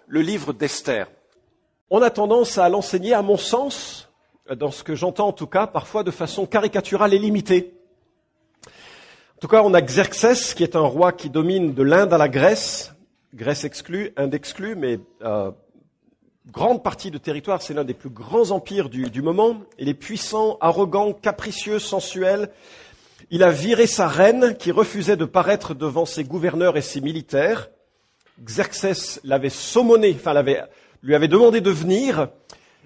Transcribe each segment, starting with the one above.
le livre d'Esther. On a tendance à l'enseigner, à mon sens, dans ce que j'entends en tout cas, parfois de façon caricaturale et limitée. En tout cas, on a Xerxès, qui est un roi qui domine de l'Inde à la Grèce, Grèce exclue, Inde exclue, mais grande partie de territoire, c'est l'un des plus grands empires du moment. Il est puissant, arrogant, capricieux, sensuel. Il a viré sa reine, qui refusait de paraître devant ses gouverneurs et ses militaires. Xerxès l'avait saumonné, lui avait demandé de venir.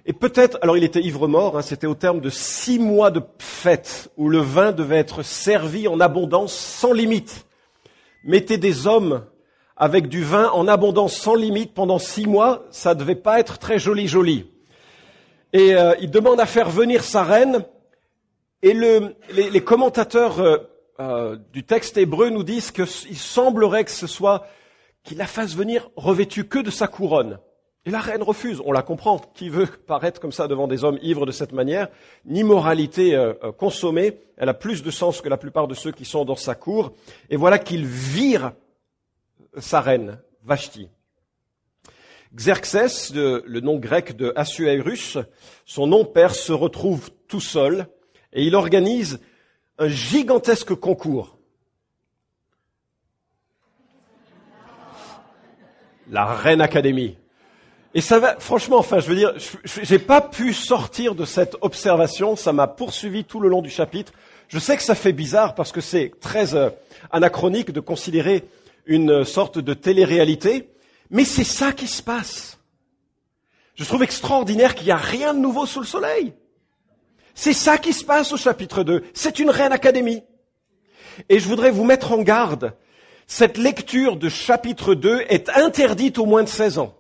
Et peut-être, alors il était ivre-mort, c'était au terme de 6 mois de fête où le vin devait être servi en abondance sans limite. Mettez des hommes avec du vin en abondance sans limite pendant 6 mois, ça devait pas être très joli. Et il demande à faire venir sa reine, et les commentateurs du texte hébreu nous disent qu'il semblerait que ce soit qu'il la fasse venir revêtue que de sa couronne. Et la reine refuse, on la comprend. Qui veut paraître comme ça devant des hommes ivres de cette manière? Ni moralité consommée, elle a plus de sens que la plupart de ceux qui sont dans sa cour. Et voilà qu'il vire sa reine, Vashti. Xerxès, le nom grec de Assuérus, son nom perse, se retrouve tout seul et il organise un gigantesque concours. La Reine Academy. Et ça va, franchement, j'ai pas pu sortir de cette observation, ça m'a poursuivi tout le long du chapitre. Je sais que ça fait bizarre parce que c'est très anachronique de considérer une sorte de télé-réalité, mais c'est ça qui se passe. Je trouve extraordinaire qu'il n'y a rien de nouveau sous le soleil. C'est ça qui se passe au chapitre 2. C'est une Reine Académie. Et je voudrais vous mettre en garde. Cette lecture de chapitre 2 est interdite aux moins de 16 ans.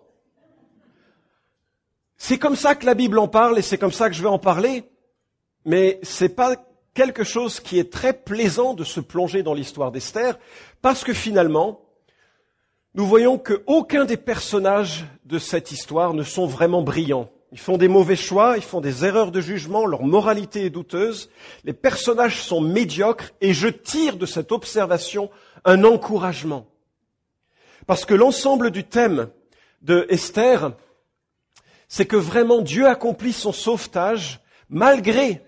C'est comme ça que la Bible en parle et c'est comme ça que je vais en parler, mais c'est pas quelque chose qui est très plaisant de se plonger dans l'histoire d'Esther, parce que finalement, nous voyons qu'aucun des personnages de cette histoire ne sont vraiment brillants. Ils font des mauvais choix, ils font des erreurs de jugement, leur moralité est douteuse, les personnages sont médiocres et je tire de cette observation un encouragement. Parce que l'ensemble du thème de Esther, c'est que vraiment Dieu accomplit son sauvetage malgré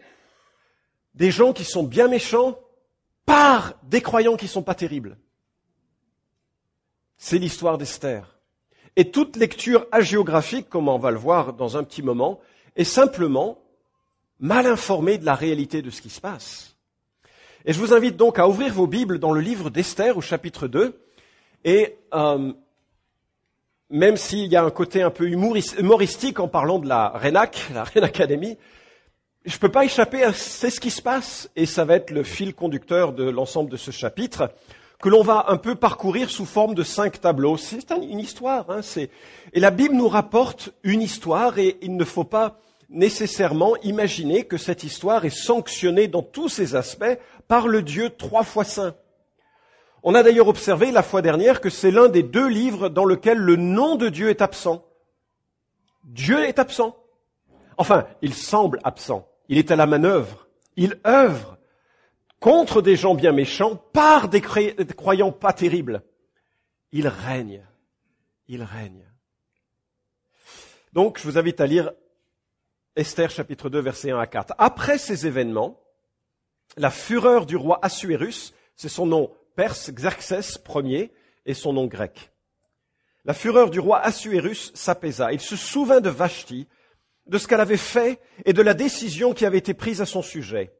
des gens qui sont bien méchants par des croyants qui sont pas terribles. C'est l'histoire d'Esther. Et toute lecture hagiographique, comme on va le voir dans un petit moment, est simplement mal informée de la réalité de ce qui se passe. Et je vous invite donc à ouvrir vos Bibles dans le livre d'Esther au chapitre 2 et même s'il y a un côté un peu humoristique en parlant de la RENAC, la Reine Academy, je peux pas échapper à c'est ce qui se passe, et ça va être le fil conducteur de l'ensemble de ce chapitre, que l'on va un peu parcourir sous forme de 5 tableaux. C'est une histoire, et la Bible nous rapporte une histoire, et il ne faut pas nécessairement imaginer que cette histoire est sanctionnée dans tous ses aspects par le Dieu 3 fois saint. On a d'ailleurs observé la fois dernière que c'est l'un des 2 livres dans lequel le nom de Dieu est absent. Dieu est absent. Enfin, il semble absent. Il est à la manœuvre. Il œuvre contre des gens bien méchants par des croyants pas terribles. Il règne. Il règne. Donc, je vous invite à lire Esther chapitre 2, versets 1 à 4. Après ces événements, la fureur du roi Assuérus, c'est son nom perse, Xerxès Ier, et son nom grec. La fureur du roi Assuérus s'apaisa. Il se souvint de Vashti, de ce qu'elle avait fait et de la décision qui avait été prise à son sujet.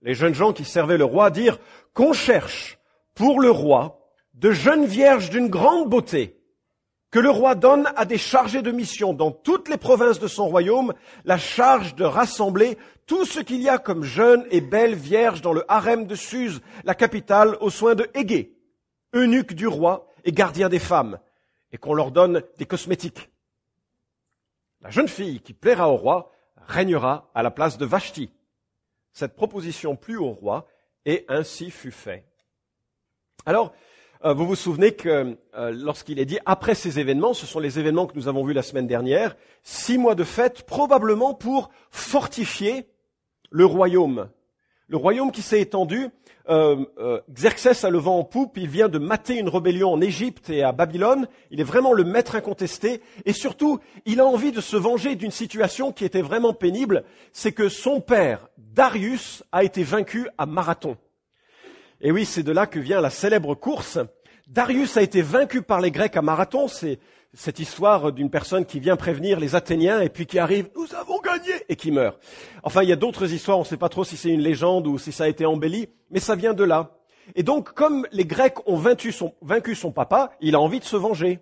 Les jeunes gens qui servaient le roi dirent qu'on cherche pour le roi de jeunes vierges d'une grande beauté, que le roi donne à des chargés de mission dans toutes les provinces de son royaume la charge de rassembler tout ce qu'il y a comme jeunes et belles vierges dans le harem de Suse, la capitale, aux soins de Hégé, eunuque du roi et gardien des femmes, et qu'on leur donne des cosmétiques. La jeune fille qui plaira au roi régnera à la place de Vashti. Cette proposition plut au roi, et ainsi fut fait. Alors, vous vous souvenez que lorsqu'il est dit « après ces événements », ce sont les événements que nous avons vus la semaine dernière, 6 mois de fête, probablement pour fortifier le royaume Le royaume qui s'est étendu, Xerxès a le vent en poupe, il vient de mater une rébellion en Égypte et à Babylone, il est vraiment le maître incontesté, et surtout, il a envie de se venger d'une situation qui était vraiment pénible, c'est que son père, Darius, a été vaincu à Marathon. Et oui, c'est de là que vient la célèbre course. Darius a été vaincu par les Grecs à Marathon, c'est cette histoire d'une personne qui vient prévenir les Athéniens et puis qui arrive « Nous avons gagné !» et qui meurt. Enfin, il y a d'autres histoires, on ne sait pas trop si c'est une légende ou si ça a été embelli, mais ça vient de là. Et donc, comme les Grecs ont vaincu son papa, il a envie de se venger.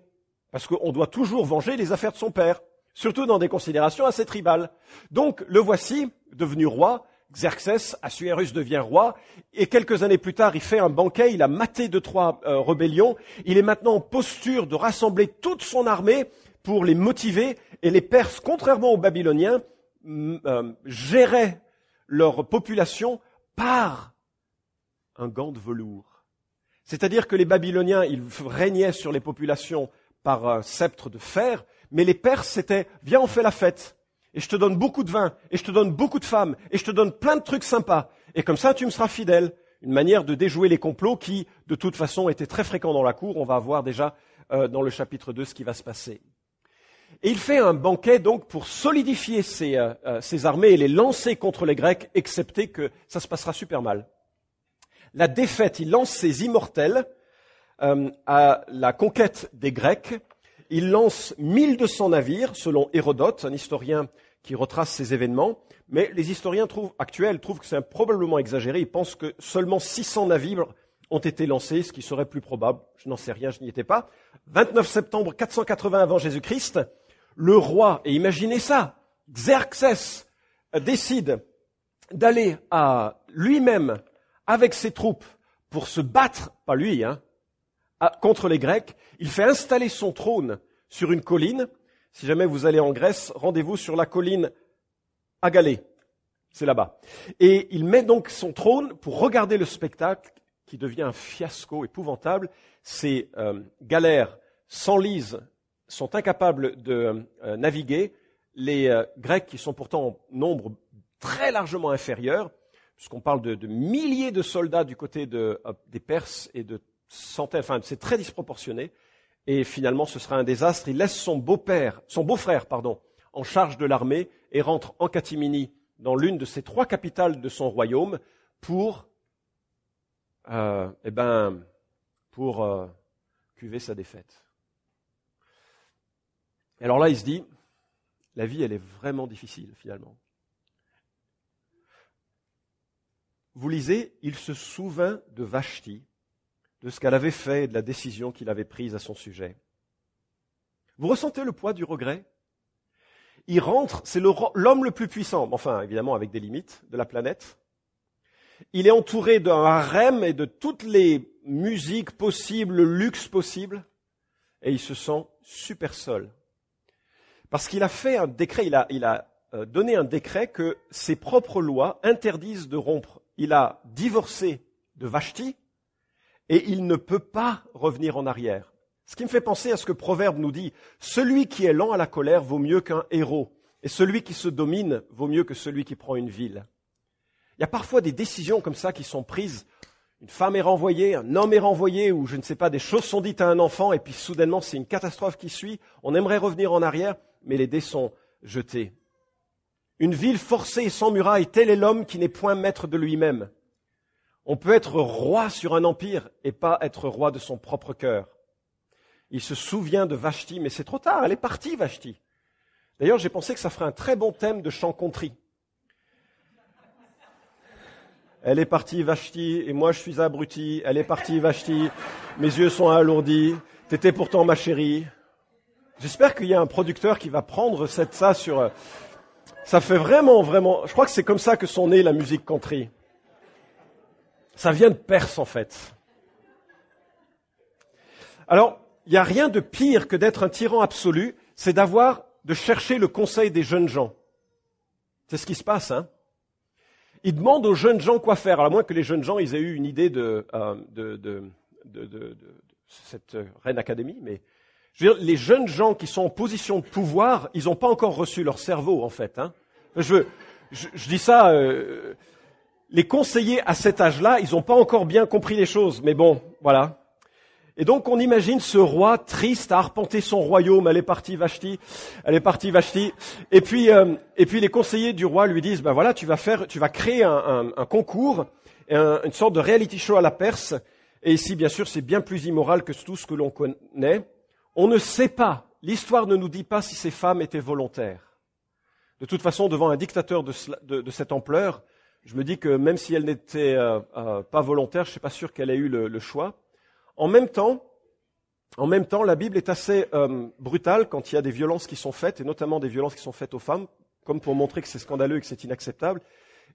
Parce qu'on doit toujours venger les affaires de son père, surtout dans des considérations assez tribales. Donc, le voici, devenu roi. Xerxès, Assuérus devient roi, et quelques années plus tard, il fait un banquet, il a maté 2-3 rébellions, il est maintenant en posture de rassembler toute son armée pour les motiver, et les Perses, contrairement aux Babyloniens, géraient leur population par un gant de velours. C'est-à-dire que les Babyloniens, ils régnaient sur les populations par un sceptre de fer, mais les Perses, c'était « viens, on fait la fête ». Et je te donne beaucoup de vin, et je te donne beaucoup de femmes, et je te donne plein de trucs sympas. Et comme ça, tu me seras fidèle. Une manière de déjouer les complots qui, de toute façon, étaient très fréquents dans la cour. On va voir déjà dans le chapitre 2 ce qui va se passer. Et il fait un banquet donc pour solidifier ses armées et les lancer contre les Grecs, excepté que ça se passera super mal. La défaite, il lance ses immortels à la conquête des Grecs. Il lance 1200 navires, selon Hérodote, un historien qui retrace ces événements, mais les historiens actuels trouvent que c'est probablement exagéré. Ils pensent que seulement 600 navires ont été lancés, ce qui serait plus probable. Je n'en sais rien, je n'y étais pas. 29 septembre 480 avant Jésus-Christ, le roi, et imaginez ça, Xerxès décide d'aller à lui-même avec ses troupes pour se battre, pas lui, contre les Grecs. Il fait installer son trône sur une colline. Si jamais vous allez en Grèce, rendez-vous sur la colline Agalée. C'est là-bas. Et il met donc son trône pour regarder le spectacle qui devient un fiasco épouvantable. Ces galères s'enlisent, sont incapables de naviguer. Les Grecs, qui sont pourtant en nombre très largement inférieur, puisqu'on parle de milliers de soldats du côté des Perses et de centaines, enfin c'est très disproportionné, et finalement ce sera un désastre. Il laisse son beau-frère, en charge de l'armée et rentre en catimini dans l'une de ces 3 capitales de son royaume pour cuver sa défaite. Et alors là, il se dit, la vie elle est vraiment difficile finalement. Vous lisez, il se souvint de Vashti, de ce qu'elle avait fait et de la décision qu'il avait prise à son sujet. Vous ressentez le poids du regret ? Il rentre, c'est l'homme le plus puissant, enfin évidemment avec des limites, de la planète. Il est entouré d'un harem et de toutes les musiques possibles, le luxe possible, et il se sent super seul. Parce qu'il a fait un décret, il a donné un décret que ses propres lois interdisent de rompre. Il a divorcé de Vashti, et il ne peut pas revenir en arrière. Ce qui me fait penser à ce que Proverbe nous dit, « Celui qui est lent à la colère vaut mieux qu'un héros, et celui qui se domine vaut mieux que celui qui prend une ville. » Il y a parfois des décisions comme ça qui sont prises. Une femme est renvoyée, un homme est renvoyé, ou je ne sais pas, des choses sont dites à un enfant, et puis soudainement c'est une catastrophe qui suit. On aimerait revenir en arrière, mais les dés sont jetés. Une ville forcée et sans muraille, tel est l'homme qui n'est point maître de lui-même. On peut être roi sur un empire et pas être roi de son propre cœur. Il se souvient de Vashti, mais c'est trop tard, elle est partie Vashti. D'ailleurs, j'ai pensé que ça ferait un très bon thème de chant country. Elle est partie Vashti et moi je suis abruti. Elle est partie Vashti, mes yeux sont alourdis. T'étais pourtant ma chérie. J'espère qu'il y a un producteur qui va prendre ça sur... Ça fait vraiment... Je crois que c'est comme ça que sont nées la musique country. Ça vient de Perse, en fait. Alors, il n'y a rien de pire que d'être un tyran absolu, c'est de chercher le conseil des jeunes gens. C'est ce qui se passe, hein. Il demande aux jeunes gens quoi faire, à moins que les jeunes gens ils aient eu une idée de cette Reine Académie, mais je veux dire, les jeunes gens qui sont en position de pouvoir, ils n'ont pas encore reçu leur cerveau, en fait. Hein. Je dis ça... les conseillers à cet âge-là, ils n'ont pas encore bien compris les choses, mais bon, voilà. Et donc on imagine ce roi triste à arpenter son royaume, elle est partie Vashti. Et puis les conseillers du roi lui disent, ben voilà, tu vas créer un concours, une sorte de reality show à la Perse. Et ici, bien sûr, c'est bien plus immoral que tout ce que l'on connaît. On ne sait pas, l'histoire ne nous dit pas si ces femmes étaient volontaires. De toute façon, devant un dictateur de cette ampleur, je me dis que même si elle n'était pas volontaire, je ne suis pas sûr qu'elle ait eu le choix. En même temps, la Bible est assez brutale quand il y a des violences qui sont faites, et notamment des violences qui sont faites aux femmes, comme pour montrer que c'est scandaleux et que c'est inacceptable.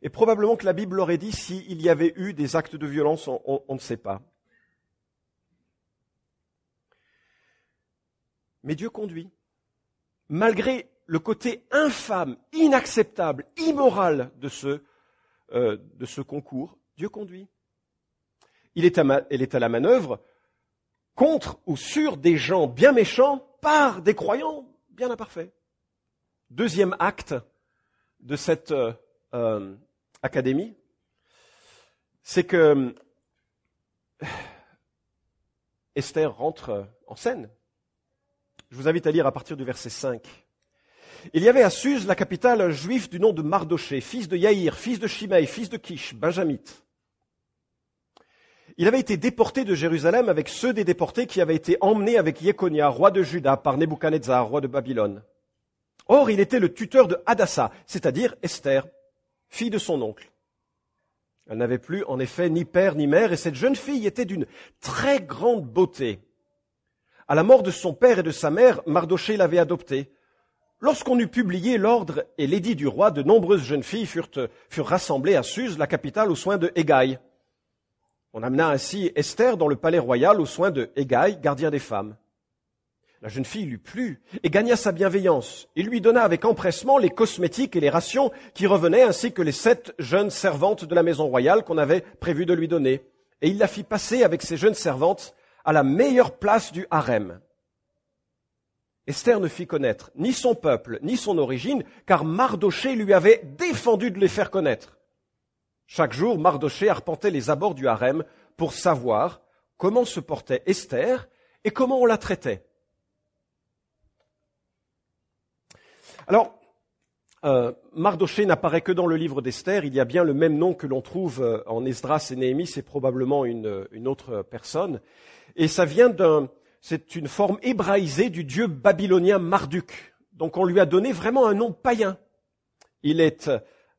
Et probablement que la Bible l'aurait dit s'il y avait eu des actes de violence, on ne sait pas. Mais Dieu conduit. Malgré le côté infâme, inacceptable, immoral de ce concours, Dieu conduit. Elle est à la manœuvre contre ou sur des gens bien méchants par des croyants bien imparfaits. Deuxième acte de cette académie, c'est que Esther rentre en scène. Je vous invite à lire à partir du verset 5. Il y avait à Suse, la capitale, un juif du nom de Mardoché, fils de Yaïr, fils de Shimei, fils de Kish, benjamite. Il avait été déporté de Jérusalem avec ceux des déportés qui avaient été emmenés avec Jéconia, roi de Juda, par Nebuchadnezzar, roi de Babylone. Or, il était le tuteur de Hadassa, c'est-à-dire Esther, fille de son oncle. Elle n'avait plus, en effet, ni père ni mère, et cette jeune fille était d'une très grande beauté. À la mort de son père et de sa mère, Mardoché l'avait adoptée. Lorsqu'on eut publié l'ordre et l'édit du roi, de nombreuses jeunes filles furent rassemblées à Suse, la capitale, aux soins de Hégaï. On amena ainsi Esther dans le palais royal aux soins de Hégaï, gardien des femmes. La jeune fille lui plut et gagna sa bienveillance. Il lui donna avec empressement les cosmétiques et les rations qui revenaient, ainsi que les 7 jeunes servantes de la maison royale qu'on avait prévu de lui donner. Et il la fit passer avec ses jeunes servantes à la meilleure place du harem. Esther ne fit connaître ni son peuple, ni son origine, car Mardoché lui avait défendu de les faire connaître. Chaque jour, Mardoché arpentait les abords du harem pour savoir comment se portait Esther et comment on la traitait. Alors, Mardoché n'apparaît que dans le livre d'Esther. Il y a bien le même nom que l'on trouve en Esdras et Néhémie. C'est probablement une autre personne. Et ça vient c'est une forme hébraïsée du dieu babylonien Marduk. Donc on lui a donné vraiment un nom païen. Il est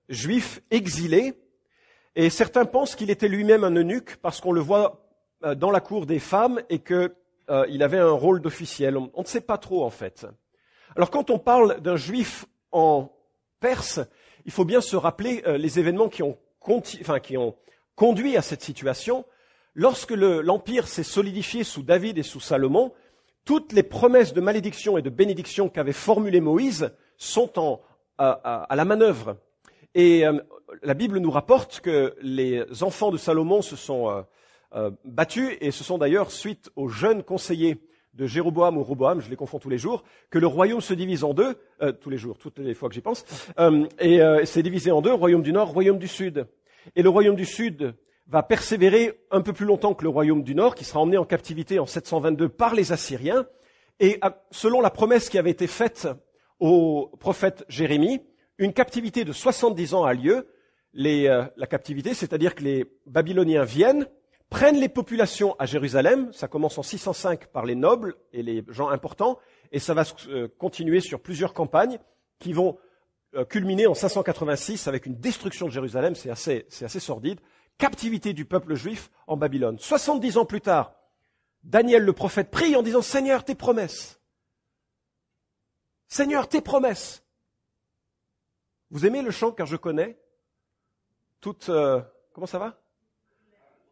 juif exilé. Et certains pensent qu'il était lui-même un eunuque parce qu'on le voit dans la cour des femmes et qu'il avait un rôle d'officiel. On ne sait pas trop en fait. Alors quand on parle d'un juif en Perse, il faut bien se rappeler les événements qui ont conduit à cette situation. Lorsque l'empire s'est solidifié sous David et sous Salomon, toutes les promesses de malédiction et de bénédiction qu'avait formulées Moïse sont à la manœuvre. Et la Bible nous rapporte que les enfants de Salomon se sont battus, et ce sont d'ailleurs suite aux jeunes conseillers de Jéroboam ou Roboam, je les confonds tous les jours, que le royaume se divise en deux, tous les jours, toutes les fois que j'y pense, et c'est divisé en deux, royaume du nord, royaume du sud. Et le royaume du sud va persévérer un peu plus longtemps que le royaume du nord, qui sera emmené en captivité en 722 par les Assyriens. Et selon la promesse qui avait été faite au prophète Jérémie, une captivité de 70 ans a lieu. La captivité, c'est-à-dire que les Babyloniens viennent, prennent les populations à Jérusalem. Ça commence en 605 par les nobles et les gens importants, et ça va continuer sur plusieurs campagnes qui vont culminer en 586 avec une destruction de Jérusalem. C'est assez sordide. Captivité du peuple juif en Babylone. 70 ans plus tard, Daniel le prophète prie en disant « Seigneur, tes promesses. Seigneur, tes promesses. » Vous aimez le chant car je connais comment ça va?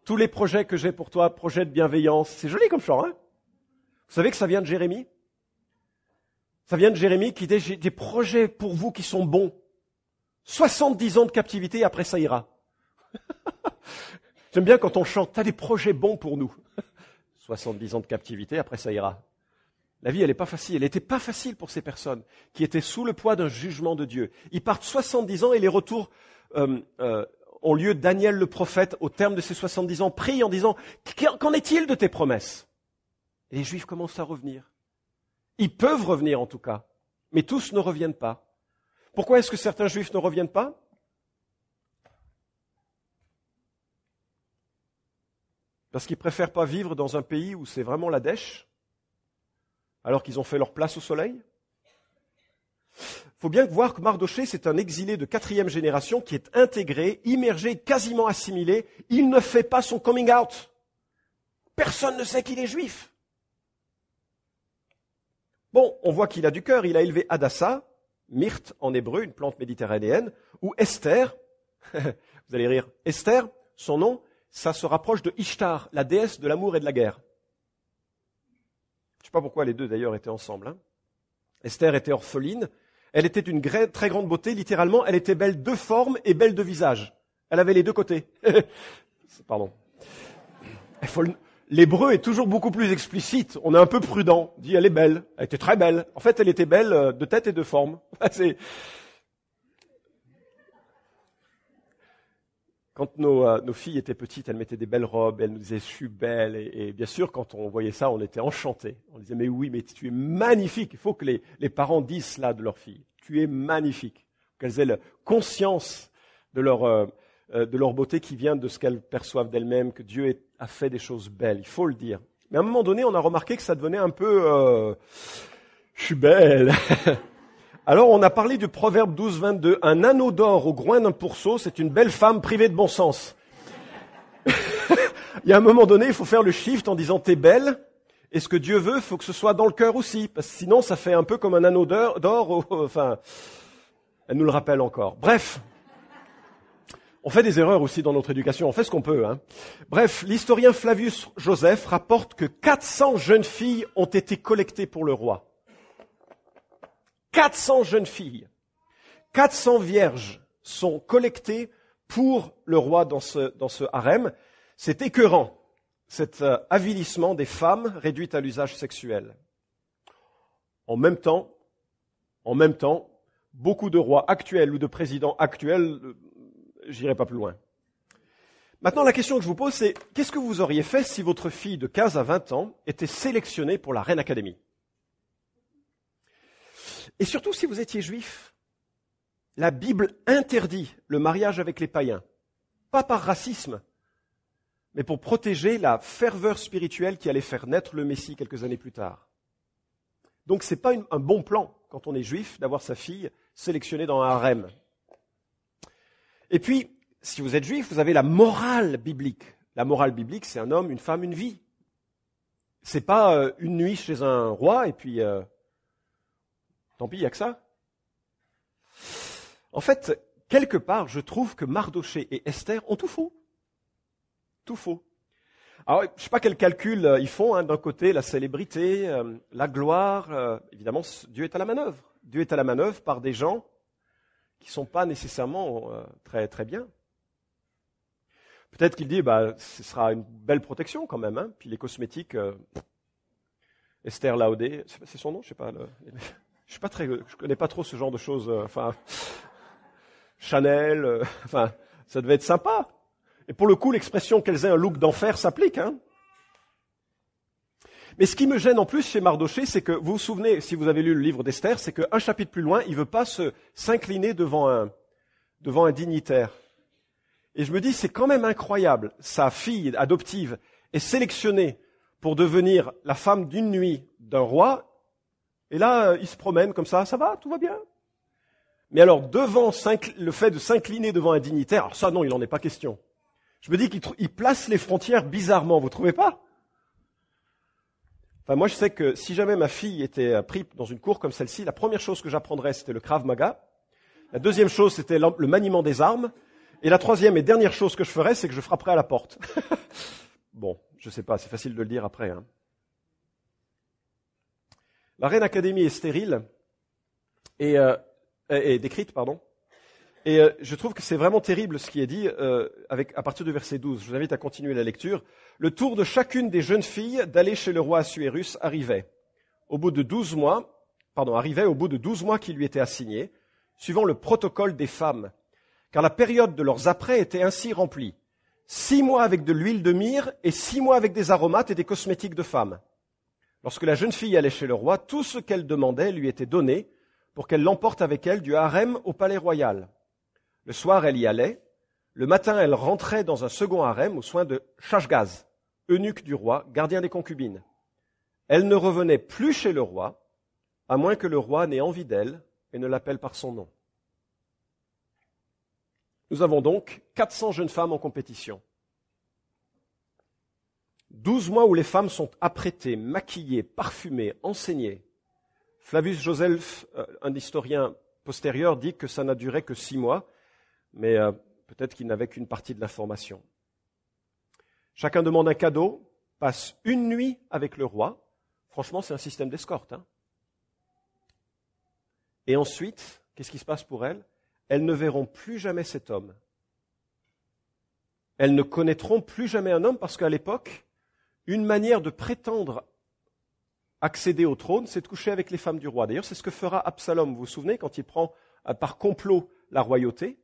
Tous les projets que j'ai pour toi, projets de bienveillance. C'est joli comme chant, hein? Vous savez que ça vient de Jérémie? Ça vient de Jérémie qui dit « J'ai des projets pour vous qui sont bons. 70 ans de captivité, après ça ira. » J'aime bien quand on chante, t'as des projets bons pour nous. 70 ans de captivité, après ça ira. La vie, elle n'est pas facile. Elle n'était pas facile pour ces personnes qui étaient sous le poids d'un jugement de Dieu. Ils partent 70 ans et les retours, ont lieu, Daniel le prophète, au terme de ses 70 ans, prie en disant « Qu'en est-il de tes promesses ?» Et les Juifs commencent à revenir. Ils peuvent revenir en tout cas, mais tous ne reviennent pas. Pourquoi est-ce que certains Juifs ne reviennent pas? Parce qu'ils préfèrent pas vivre dans un pays où c'est vraiment la dèche, alors qu'ils ont fait leur place au soleil. Il faut bien voir que Mardochée, c'est un exilé de 4e génération qui est intégré, immergé, quasiment assimilé. Il ne fait pas son coming out. Personne ne sait qu'il est juif. Bon, on voit qu'il a du cœur. Il a élevé Hadassa, myrte en hébreu, une plante méditerranéenne, ou Esther. Vous allez rire. Esther, son nom, ça se rapproche de Ishtar, la déesse de l'amour et de la guerre. Je ne sais pas pourquoi les deux d'ailleurs étaient ensemble. Hein. Esther était orpheline. Elle était d'une très grande beauté, littéralement, elle était belle de forme et belle de visage. Elle avait les deux côtés. Pardon. L'hébreu est toujours beaucoup plus explicite. On est un peu prudent. On dit elle est belle. Elle était très belle. En fait, elle était belle de tête et de forme. Quand nos filles étaient petites, elles mettaient des belles robes, elles nous disaient « je suis belle ». Et bien sûr, quand on voyait ça, on était enchantés. On disait « mais oui, mais tu es magnifique ». Il faut que les parents disent cela de leurs filles. « Tu es magnifique ». Qu'elles aient conscience de leur beauté qui vient de ce qu'elles perçoivent d'elles-mêmes, que Dieu a fait des choses belles. Il faut le dire. Mais à un moment donné, on a remarqué que ça devenait un peu « je suis belle ». Alors, on a parlé du proverbe 12, 22. Un anneau d'or au groin d'un pourceau, c'est une belle femme privée de bon sens. Il y a un moment donné, il faut faire le shift en disant t'es belle, et ce que Dieu veut, il faut que ce soit dans le cœur aussi, parce que sinon, ça fait un peu comme un anneau d'or. Enfin, elle nous le rappelle encore. Bref, on fait des erreurs aussi dans notre éducation, on fait ce qu'on peut. Hein. Bref, l'historien Flavius Joseph rapporte que 400 jeunes filles ont été collectées pour le roi. 400 jeunes filles, 400 vierges sont collectées pour le roi dans ce harem. C'est écœurant, cet avilissement des femmes réduites à l'usage sexuel. En même temps, beaucoup de rois actuels ou de présidents actuels, j'irai pas plus loin. Maintenant, la question que je vous pose, c'est qu'est-ce que vous auriez fait si votre fille de 15 à 20 ans était sélectionnée pour la Reine Académie? Et surtout si vous étiez juif, la Bible interdit le mariage avec les païens, pas par racisme, mais pour protéger la ferveur spirituelle qui allait faire naître le Messie quelques années plus tard. Donc ce n'est pas un bon plan, quand on est juif, d'avoir sa fille sélectionnée dans un harem. Et puis, si vous êtes juif, vous avez la morale biblique. La morale biblique, c'est un homme, une femme, une vie. C'est pas une nuit chez un roi et puis... tant pis, il n'y a que ça. En fait, quelque part, je trouve que Mardochée et Esther ont tout faux. Tout faux. Alors, je ne sais pas quel calcul ils font. D'un côté, la célébrité, la gloire. Évidemment, Dieu est à la manœuvre. Dieu est à la manœuvre par des gens qui ne sont pas nécessairement très, très bien. Peut-être qu'il dit, ce sera une belle protection quand même. Hein. Puis les cosmétiques, Esther Laodé, c'est son nom, je ne sais pas. Je connais pas trop ce genre de choses. Chanel, ça devait être sympa. Et pour le coup, l'expression qu'elles aient un look d'enfer s'applique. Hein. Mais ce qui me gêne en plus chez Mardochée, c'est que vous vous souvenez, si vous avez lu le livre d'Esther, c'est qu'un chapitre plus loin, il veut pas s'incliner devant un dignitaire. Et je me dis, c'est quand même incroyable. Sa fille adoptive est sélectionnée pour devenir la femme d'une nuit d'un roi. Et là, il se promène comme ça va, tout va bien. Mais alors, devant le fait de s'incliner devant un dignitaire, alors ça, non, il n'en est pas question. Je me dis qu'il place les frontières bizarrement, vous trouvez pas? Moi, je sais que si jamais ma fille était prise dans une cour comme celle-ci, la première chose que j'apprendrais, c'était le Krav Maga. La deuxième chose, c'était le maniement des armes. Et la troisième et dernière chose que je ferais, c'est que je frapperais à la porte. Bon, je sais pas, c'est facile de le dire après. Hein. La Reine Académie est stérile et décrite, pardon. Et je trouve que c'est vraiment terrible ce qui est dit à partir du verset 12. Je vous invite à continuer la lecture. Le tour de chacune des jeunes filles d'aller chez le roi Assuérus arrivait au bout de 12 mois qui lui étaient assignés, suivant le protocole des femmes, car la période de leurs apprêts était ainsi remplie. 6 mois avec de l'huile de myrrhe et 6 mois avec des aromates et des cosmétiques de femmes. Lorsque la jeune fille allait chez le roi, tout ce qu'elle demandait lui était donné pour qu'elle l'emporte avec elle du harem au palais royal. Le soir, elle y allait. Le matin, elle rentrait dans un second harem aux soins de Shashgaz, eunuque du roi, gardien des concubines. Elle ne revenait plus chez le roi, à moins que le roi n'ait envie d'elle et ne l'appelle par son nom. Nous avons donc 400 jeunes femmes en compétition. 12 mois où les femmes sont apprêtées, maquillées, parfumées, enseignées. Flavius Joseph, un historien postérieur, dit que ça n'a duré que 6 mois, mais peut-être qu'il n'avait qu'une partie de l'information. Chacun demande un cadeau, passe une nuit avec le roi. Franchement, c'est un système d'escorte. Et ensuite, qu'est-ce qui se passe pour elles ? Elles ne verront plus jamais cet homme. Elles ne connaîtront plus jamais un homme parce qu'à l'époque, une manière de prétendre accéder au trône, c'est de coucher avec les femmes du roi. D'ailleurs, c'est ce que fera Absalom. Vous vous souvenez, quand il prend par complot la royauté,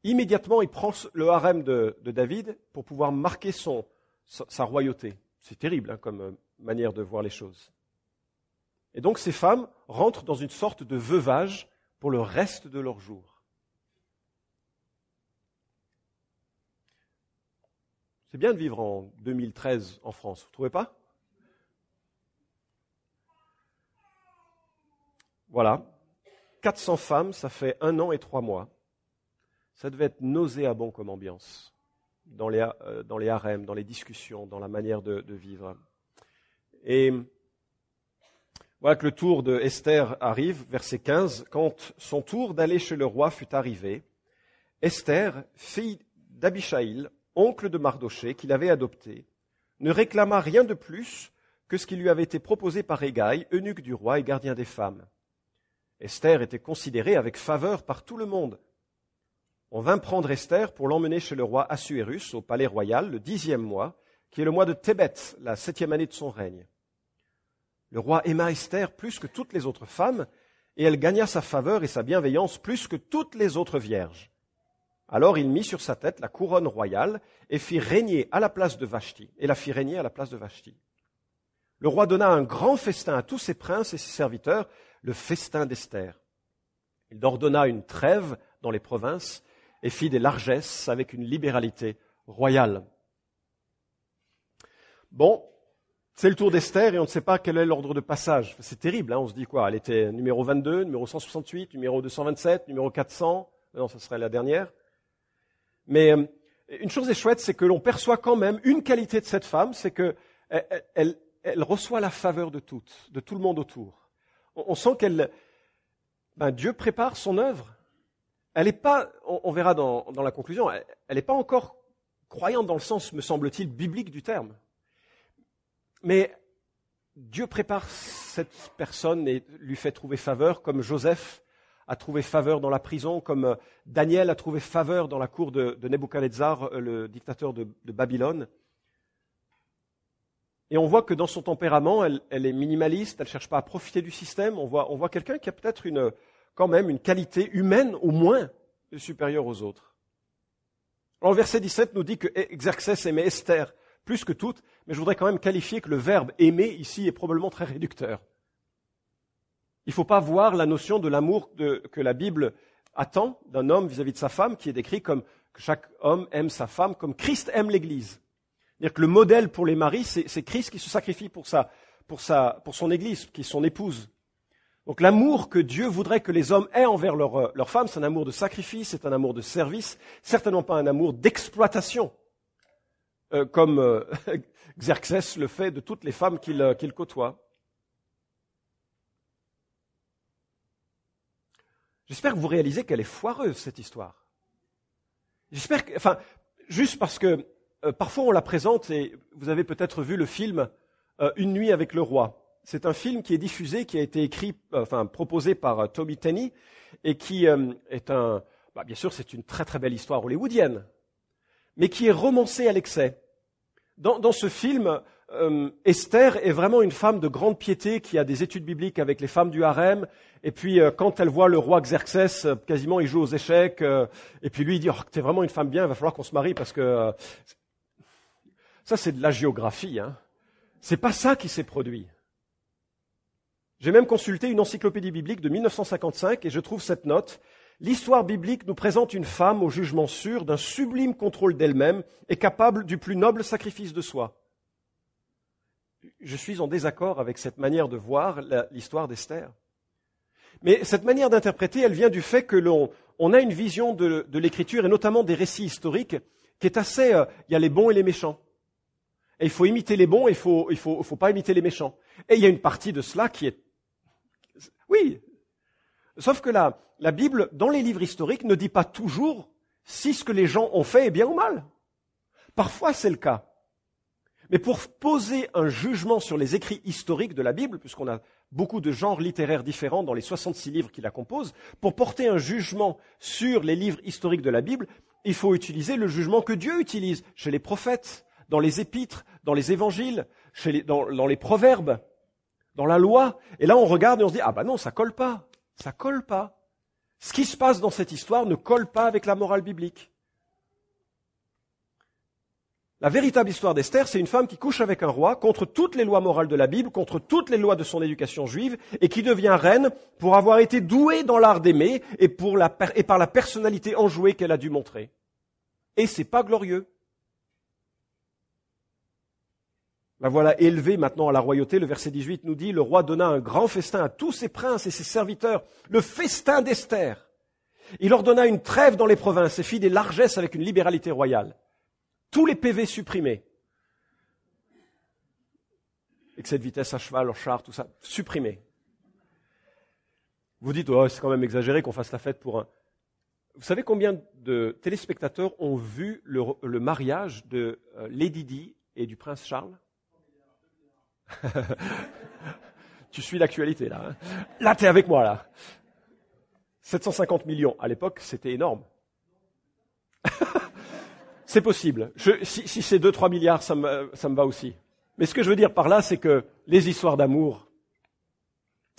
immédiatement il prend le harem de David pour pouvoir marquer sa royauté. C'est terrible comme manière de voir les choses. Et donc ces femmes rentrent dans une sorte de veuvage pour le reste de leurs jours. C'est bien de vivre en 2013 en France, vous ne trouvez pas ? Voilà, 400 femmes, ça fait 1 an et 3 mois. Ça devait être nauséabond comme ambiance dans les harems, dans les discussions, dans la manière de vivre. Et voilà que le tour de Esther arrive, verset 15. Quand son tour d'aller chez le roi fut arrivé, Esther, fille d'Abishaïl, oncle de Mardoché, qu'il avait adopté, ne réclama rien de plus que ce qui lui avait été proposé par Hégaï, eunuque du roi et gardien des femmes. Esther était considérée avec faveur par tout le monde. On vint prendre Esther pour l'emmener chez le roi Assuérus au palais royal le 10e mois, qui est le mois de Tébet, la 7e année de son règne. Le roi aima Esther plus que toutes les autres femmes, et elle gagna sa faveur et sa bienveillance plus que toutes les autres vierges. Alors il mit sur sa tête la couronne royale et fit régner à la place de Vashti, et la fit régner à la place de Vashti. Le roi donna un grand festin à tous ses princes et ses serviteurs, le festin d'Esther. Il ordonna une trêve dans les provinces et fit des largesses avec une libéralité royale. Bon, c'est le tour d'Esther et on ne sait pas quel est l'ordre de passage. C'est terrible, on se dit quoi ? Elle était numéro 22, numéro 168, numéro 227, numéro 400. Non, ça serait la dernière. Mais une chose est chouette, c'est que l'on perçoit quand même une qualité de cette femme, c'est qu'elle reçoit la faveur de tout le monde autour. On sent Dieu prépare son œuvre. Elle n'est pas, on verra dans la conclusion, elle n'est pas encore croyante dans le sens, me semble-t-il, biblique du terme. Mais Dieu prépare cette personne et lui fait trouver faveur, comme Joseph a trouvé faveur dans la prison, comme Daniel a trouvé faveur dans la cour de Nebuchadnezzar, le dictateur de Babylone. Et on voit que dans son tempérament, elle est minimaliste, elle ne cherche pas à profiter du système. On voit quelqu'un qui a peut-être quand même une qualité humaine au moins supérieure aux autres. Alors, le verset 17 nous dit que Xerxès aimait Esther plus que toutes, mais je voudrais quand même qualifier que le verbe « aimer » ici est probablement très réducteur. Il ne faut pas voir la notion de l'amour que la Bible attend d'un homme vis-à-vis de sa femme, qui est décrit comme que chaque homme aime sa femme comme Christ aime l'Église. C'est-à-dire que le modèle pour les maris, c'est Christ qui se sacrifie pour son Église, qui est son épouse. Donc l'amour que Dieu voudrait que les hommes aient envers leur femme, c'est un amour de sacrifice, c'est un amour de service, certainement pas un amour d'exploitation, comme Xerxès le fait de toutes les femmes qu'il côtoie. J'espère que vous réalisez qu'elle est foireuse, cette histoire. J'espère que, juste parce que parfois on la présente, et vous avez peut-être vu le film Une nuit avec le roi. C'est un film qui est diffusé, qui a été proposé par Toby Tenney, et qui est bien sûr c'est une très très belle histoire hollywoodienne, mais qui est romancée à l'excès. Dans ce film, Esther est vraiment une femme de grande piété qui a des études bibliques avec les femmes du harem. Et puis quand elle voit le roi Xerxès, quasiment il joue aux échecs. Et puis lui il dit, oh, t'es vraiment une femme bien, il va falloir qu'on se marie parce que ça c'est de la géographie. Hein. C'est pas ça qui s'est produit. J'ai même consulté une encyclopédie biblique de 1955 et je trouve cette note. L'histoire biblique nous présente une femme au jugement sûr d'un sublime contrôle d'elle-même et capable du plus noble sacrifice de soi. Je suis en désaccord avec cette manière de voir l'histoire d'Esther. Mais cette manière d'interpréter, elle vient du fait que l'on a une vision de l'écriture et notamment des récits historiques qui est assez, il y a les bons et les méchants. Et il faut imiter les bons et il faut pas imiter les méchants. Et il y a une partie de cela qui est, oui. Sauf que la Bible, dans les livres historiques, ne dit pas toujours si ce que les gens ont fait est bien ou mal. Parfois, c'est le cas. Mais pour poser un jugement sur les écrits historiques de la Bible, puisqu'on a beaucoup de genres littéraires différents dans les 66 livres qui la composent, pour porter un jugement sur les livres historiques de la Bible, il faut utiliser le jugement que Dieu utilise chez les prophètes, dans les épîtres, dans les évangiles, dans les proverbes, dans la loi. Et là, on regarde et on se dit, ah ben non, ça colle pas. Ça colle pas. Ce qui se passe dans cette histoire ne colle pas avec la morale biblique. La véritable histoire d'Esther, c'est une femme qui couche avec un roi contre toutes les lois morales de la Bible, contre toutes les lois de son éducation juive, et qui devient reine pour avoir été douée dans l'art d'aimer et par la personnalité enjouée qu'elle a dû montrer. Et c'est pas glorieux. La voilà élevée maintenant à la royauté. Le verset 18 nous dit, le roi donna un grand festin à tous ses princes et ses serviteurs, le festin d'Esther. Il ordonna une trêve dans les provinces et fit des largesses avec une libéralité royale. Tous les PV supprimés. Excès de vitesse à cheval, en char, tout ça, supprimé. Vous dites, oh, c'est quand même exagéré qu'on fasse la fête pour un... Vous savez combien de téléspectateurs ont vu le mariage de Lady Di et du prince Charles? Tu suis l'actualité, là. Hein. Là, t'es avec moi, là. 750 millions. À l'époque, c'était énorme. C'est possible. Si c'est 2-3 milliards, ça me va aussi. Mais ce que je veux dire par là, c'est que les histoires d'amour,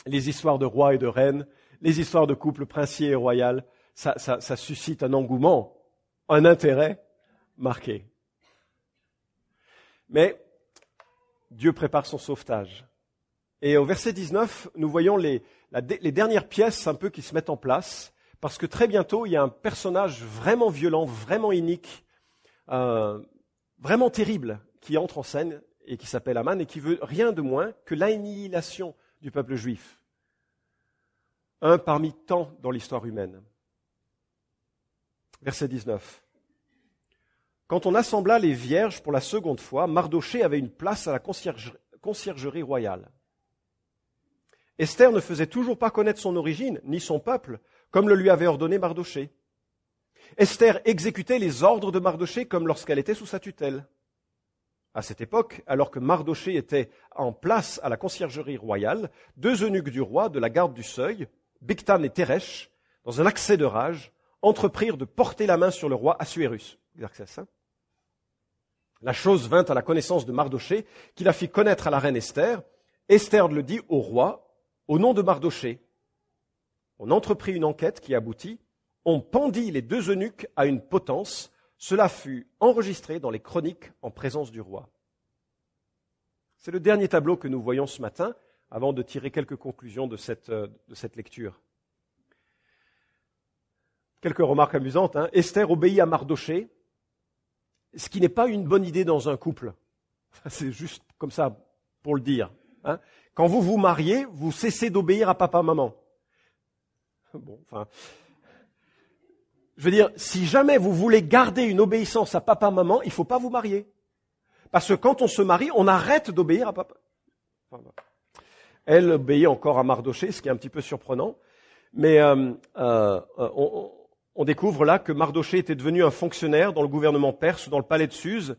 les histoires de rois et de reines, les histoires de couples princiers et royales, ça suscite un engouement, un intérêt marqué. Mais Dieu prépare son sauvetage. Et au verset 19, nous voyons les dernières pièces un peu qui se mettent en place, parce que très bientôt, il y a un personnage vraiment violent, vraiment inique, vraiment terrible, qui entre en scène et qui s'appelle Aman et qui veut rien de moins que l'annihilation du peuple juif. Un parmi tant dans l'histoire humaine. Verset 19. Quand on assembla les vierges pour la seconde fois, Mardochée avait une place à la conciergerie royale. Esther ne faisait toujours pas connaître son origine, ni son peuple, comme le lui avait ordonné Mardochée. Esther exécutait les ordres de Mardochée comme lorsqu'elle était sous sa tutelle. À cette époque, alors que Mardochée était en place à la conciergerie royale, 2 eunuques du roi de la garde du seuil, Bigtan et Teresh, dans un accès de rage, entreprirent de porter la main sur le roi Assuérus. Xerxès, hein. La chose vint à la connaissance de Mardochée, qui la fit connaître à la reine Esther. Esther le dit au roi, au nom de Mardochée. On entreprit une enquête qui aboutit. On pendit les 2 eunuques à une potence. Cela fut enregistré dans les chroniques en présence du roi. C'est le dernier tableau que nous voyons ce matin, avant de tirer quelques conclusions de cette lecture. Quelques remarques amusantes. Hein. Esther obéit à Mardochée, ce qui n'est pas une bonne idée dans un couple. C'est juste comme ça pour le dire. Hein. Quand vous vous mariez, vous cessez d'obéir à papa-maman. Bon, enfin... Je veux dire, si jamais vous voulez garder une obéissance à papa-maman, il ne faut pas vous marier. Parce que quand on se marie, on arrête d'obéir à papa. Elle obéit encore à Mardochée, ce qui est un petit peu surprenant. Mais on découvre là que Mardochée était devenu un fonctionnaire dans le gouvernement perse, dans le palais de Suse,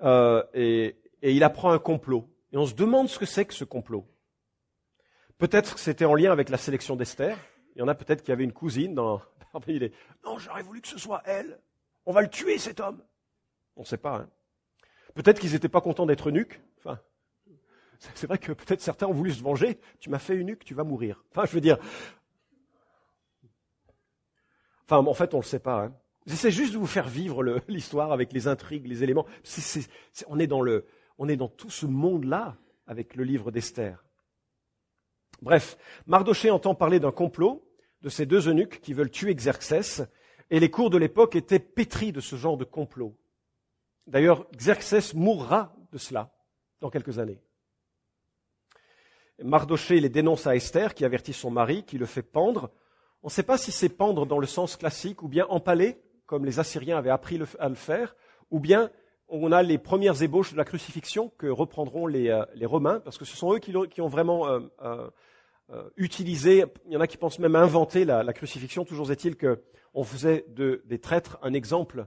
et il apprend un complot. Et on se demande ce que c'est que ce complot. Peut-être que c'était en lien avec la sélection d'Esther. Il y en a peut-être qui avaient une cousine parmi les... Non, j'aurais voulu que ce soit elle. On va le tuer, cet homme. On ne sait pas. Hein. Peut-être qu'ils n'étaient pas contents d'être eunuques. Enfin, c'est vrai que peut-être certains ont voulu se venger. Tu m'as fait eunuque, tu vas mourir. Enfin, je veux dire... Enfin, en fait, on ne le sait pas. Hein. J'essaie juste de vous faire vivre l'histoire avec les intrigues, les éléments. On est dans tout ce monde-là avec le livre d'Esther. Bref, Mardochée entend parler d'un complot de ces deux eunuques qui veulent tuer Xerxès, et les cours de l'époque étaient pétris de ce genre de complot. D'ailleurs, Xerxès mourra de cela dans quelques années. Mardochée les dénonce à Esther, qui avertit son mari, qui le fait pendre. On ne sait pas si c'est pendre dans le sens classique, ou bien empaler, comme les Assyriens avaient appris à le faire, ou bien on a les premières ébauches de la crucifixion que reprendront les Romains, parce que ce sont eux qui ont vraiment utilisé, il y en a qui pensent même inventer la crucifixion. Toujours est-il qu'on faisait des traîtres un exemple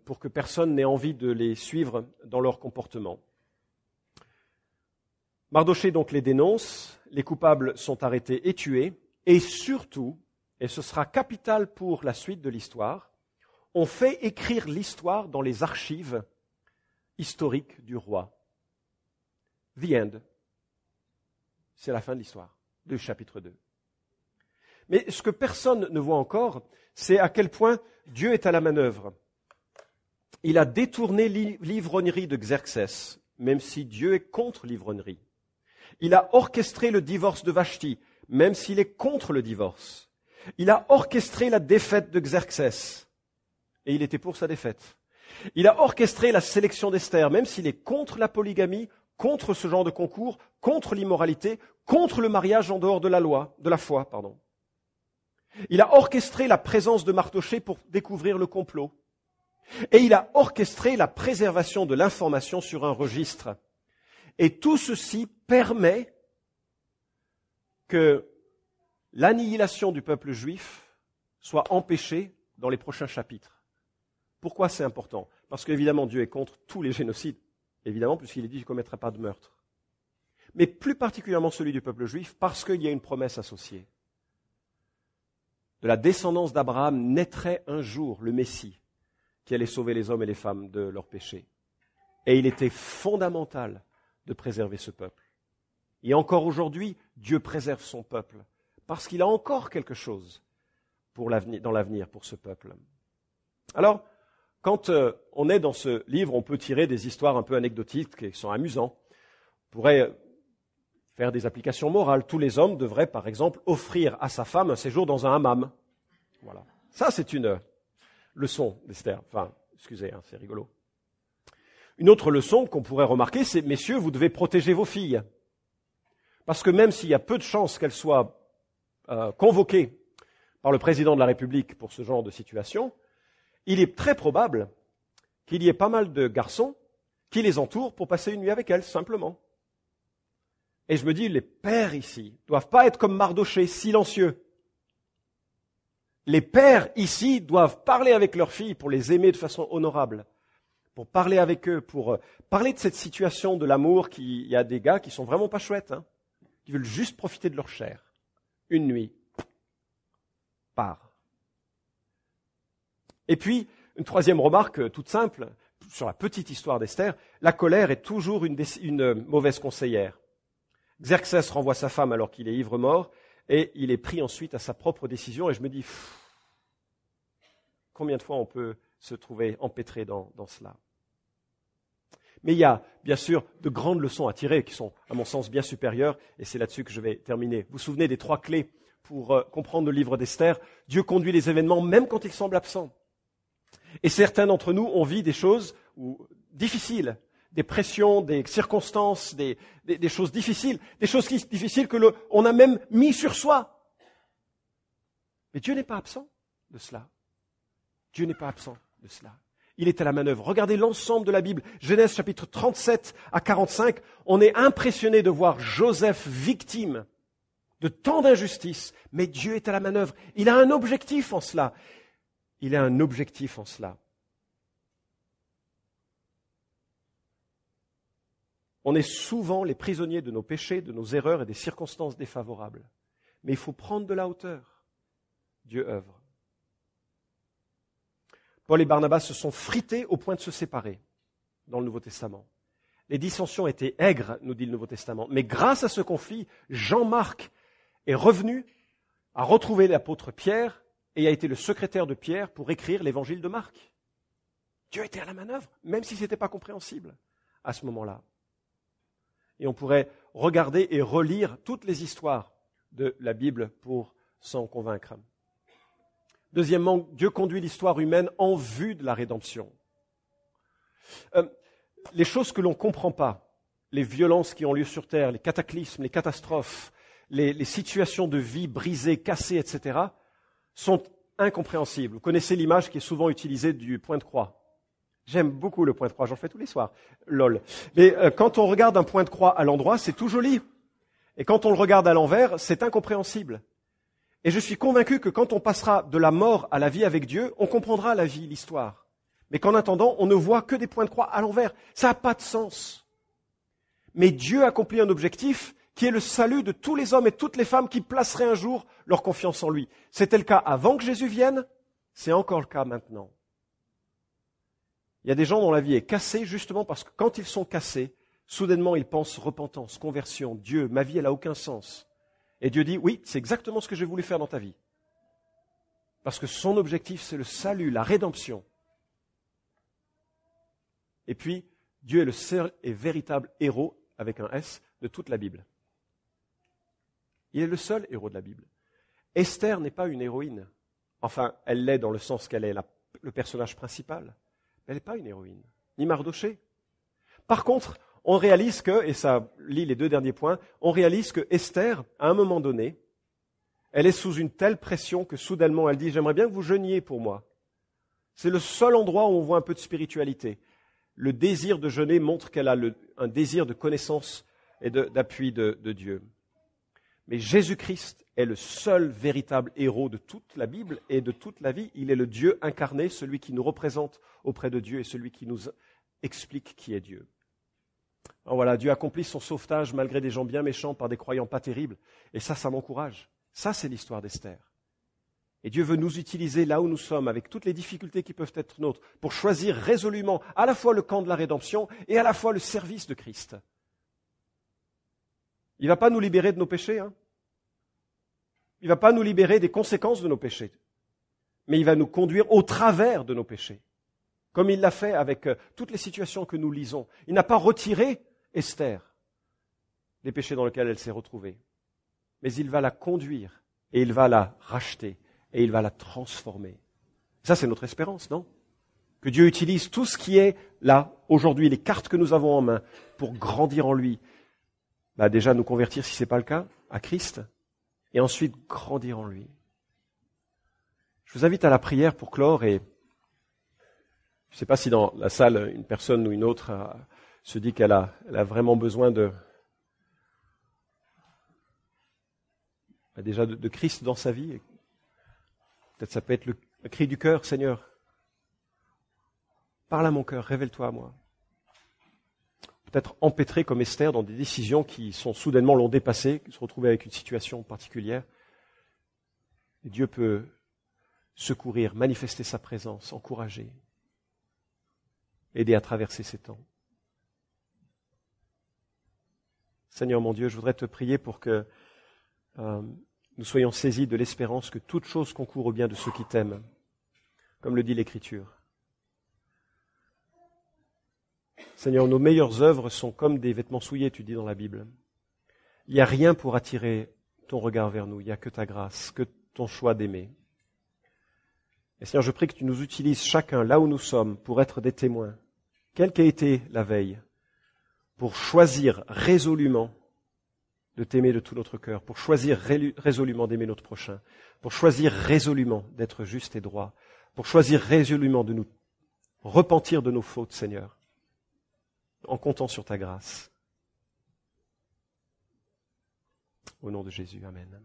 pour que personne n'ait envie de les suivre dans leur comportement. Mardochée donc les dénonce, les coupables sont arrêtés et tués, et surtout, et ce sera capital pour la suite de l'histoire, on fait écrire l'histoire dans les archives historiques du roi. The end. C'est la fin de l'histoire, du chapitre 2. Mais ce que personne ne voit encore, c'est à quel point Dieu est à la manœuvre. Il a détourné l'ivrognerie de Xerxès, même si Dieu est contre l'ivrognerie. Il a orchestré le divorce de Vashti, même s'il est contre le divorce. Il a orchestré la défaite de Xerxès, et il était pour sa défaite. Il a orchestré la sélection d'Esther, même s'il est contre la polygamie, contre ce genre de concours, contre l'immoralité, contre le mariage en dehors de la foi. Il a orchestré la présence de Mardochée pour découvrir le complot. Et il a orchestré la préservation de l'information sur un registre. Et tout ceci permet que l'annihilation du peuple juif soit empêchée dans les prochains chapitres. Pourquoi c'est important? Parce qu'évidemment, Dieu est contre tous les génocides, évidemment, puisqu'il est dit qu'il ne commettra pas de meurtre. Mais plus particulièrement celui du peuple juif, parce qu'il y a une promesse associée. De la descendance d'Abraham naîtrait un jour le Messie qui allait sauver les hommes et les femmes de leurs péchés. Et il était fondamental de préserver ce peuple. Et encore aujourd'hui, Dieu préserve son peuple, parce qu'il a encore quelque chose dans l'avenir pour ce peuple. Alors, quand on est dans ce livre, on peut tirer des histoires un peu anecdotiques qui sont amusantes. On pourrait faire des applications morales. Tous les hommes devraient, par exemple, offrir à sa femme un séjour dans un hammam. Voilà. Ça, c'est une leçon d'Esther. Enfin, excusez, c'est rigolo. Une autre leçon qu'on pourrait remarquer, c'est, messieurs, vous devez protéger vos filles. Parce que même s'il y a peu de chances qu'elles soient convoquées par le président de la République pour ce genre de situation, il est très probable qu'il y ait pas mal de garçons qui les entourent pour passer une nuit avec elles, simplement. Et je me dis, les pères ici ne doivent pas être comme Mardochée, silencieux. Les pères ici doivent parler avec leurs filles pour les aimer de façon honorable, pour parler avec eux, pour parler de cette situation de l'amour qu'il y a des gars qui sont vraiment pas chouettes, qui veulent juste profiter de leur chair. Une nuit. Part. Et puis, une troisième remarque toute simple, sur la petite histoire d'Esther, la colère est toujours une mauvaise conseillère. Xerxès renvoie sa femme alors qu'il est ivre-mort, et il est pris ensuite à sa propre décision, et je me dis, combien de fois on peut se trouver empêtré dans cela? Mais il y a, bien sûr, de grandes leçons à tirer, qui sont, à mon sens, bien supérieures, et c'est là-dessus que je vais terminer. Vous vous souvenez des 3 clés pour comprendre le livre d'Esther? Dieu conduit les événements même quand ils semblent absents. Et certains d'entre nous ont vécu des choses difficiles, des pressions, des circonstances, des choses difficiles, que on a même mis sur soi. Mais Dieu n'est pas absent de cela. Dieu n'est pas absent de cela. Il est à la manœuvre. Regardez l'ensemble de la Bible. Genèse chapitre 37 à 45. On est impressionné de voir Joseph victime de tant d'injustices. Mais Dieu est à la manœuvre. Il a un objectif en cela. Il a un objectif en cela. On est souvent les prisonniers de nos péchés, de nos erreurs et des circonstances défavorables. Mais il faut prendre de la hauteur. Dieu œuvre. Paul et Barnabas se sont frités au point de se séparer dans le Nouveau Testament. Les dissensions étaient aigres, nous dit le Nouveau Testament. Mais grâce à ce conflit, Jean-Marc est revenu, a retrouvé l'apôtre Pierre et a été le secrétaire de Pierre pour écrire l'évangile de Marc. Dieu était à la manœuvre, même si ce n'était pas compréhensible à ce moment-là. Et on pourrait regarder et relire toutes les histoires de la Bible pour s'en convaincre. Deuxièmement, Dieu conduit l'histoire humaine en vue de la rédemption. Les choses que l'on ne comprend pas, les violences qui ont lieu sur Terre, les cataclysmes, les catastrophes, les situations de vie brisées, cassées, etc., sont incompréhensibles. Vous connaissez l'image qui est souvent utilisée du point de croix. J'aime beaucoup le point de croix, j'en fais tous les soirs. Lol. Mais quand on regarde un point de croix à l'endroit, c'est tout joli. Et quand on le regarde à l'envers, c'est incompréhensible. Et je suis convaincu que quand on passera de la mort à la vie avec Dieu, on comprendra la vie, l'histoire. Mais qu'en attendant, on ne voit que des points de croix à l'envers. Ça n'a pas de sens. Mais Dieu accomplit un objectif qui est le salut de tous les hommes et toutes les femmes qui placeraient un jour leur confiance en lui. C'était le cas avant que Jésus vienne, c'est encore le cas maintenant. Il y a des gens dont la vie est cassée justement parce que quand ils sont cassés, soudainement ils pensent repentance, conversion, Dieu, ma vie elle n'a aucun sens. Et Dieu dit, oui, c'est exactement ce que j'ai voulu faire dans ta vie. Parce que son objectif c'est le salut, la rédemption. Et puis, Dieu est le seul et véritable héros, avec un S, de toute la Bible. Il est le seul héros de la Bible. Esther n'est pas une héroïne. Enfin, elle l'est dans le sens qu'elle est le personnage principal. Elle n'est pas une héroïne, ni Mardoché. Par contre, on réalise que, et ça lit les 2 derniers points, on réalise que Esther, à un moment donné, elle est sous une telle pression que soudainement elle dit « J'aimerais bien que vous jeûniez pour moi ». C'est le seul endroit où on voit un peu de spiritualité. Le désir de jeûner montre qu'elle a un désir de connaissance et d'appui de Dieu. Mais Jésus-Christ est le seul véritable héros de toute la Bible et de toute la vie. Il est le Dieu incarné, celui qui nous représente auprès de Dieu et celui qui nous explique qui est Dieu. Alors voilà, Dieu accomplit son sauvetage malgré des gens bien méchants par des croyants pas terribles. Et ça m'encourage. Ça, c'est l'histoire d'Esther. Et Dieu veut nous utiliser là où nous sommes, avec toutes les difficultés qui peuvent être nôtres, pour choisir résolument à la fois le camp de la rédemption et à la fois le service de Christ. Il ne va pas nous libérer de nos péchés. Il ne va pas nous libérer des conséquences de nos péchés. Mais il va nous conduire au travers de nos péchés. Comme il l'a fait avec toutes les situations que nous lisons. Il n'a pas retiré Esther des péchés dans lesquels elle s'est retrouvée. Mais il va la conduire et il va la racheter et il va la transformer. Ça, c'est notre espérance, non ? Que Dieu utilise tout ce qui est là, aujourd'hui, les cartes que nous avons en main, pour grandir en lui. Déjà nous convertir, si ce n'est pas le cas, à Christ, et ensuite grandir en lui. Je vous invite à la prière pour clore, et je ne sais pas si dans la salle, une personne ou une autre se dit qu'elle a vraiment besoin déjà de Christ dans sa vie. Peut-être ça peut être le cri du cœur, Seigneur, parle à mon cœur, révèle-toi à moi. Peut-être empêtré comme Esther dans des décisions qui soudainement l'ont dépassé, qui se retrouvaient avec une situation particulière. Et Dieu peut secourir, manifester sa présence, encourager, aider à traverser ces temps. Seigneur mon Dieu, je voudrais te prier pour que nous soyons saisis de l'espérance que toute chose concourt au bien de ceux qui t'aiment, comme le dit l'Écriture. Seigneur, nos meilleures œuvres sont comme des vêtements souillés, tu dis dans la Bible. Il n'y a rien pour attirer ton regard vers nous, il n'y a que ta grâce, que ton choix d'aimer. Et Seigneur, je prie que tu nous utilises chacun là où nous sommes pour être des témoins, quelle qu'ait été la veille, pour choisir résolument de t'aimer de tout notre cœur, pour choisir résolument d'aimer notre prochain, pour choisir résolument d'être juste et droit, pour choisir résolument de nous repentir de nos fautes, Seigneur, en comptant sur ta grâce. Au nom de Jésus, amen.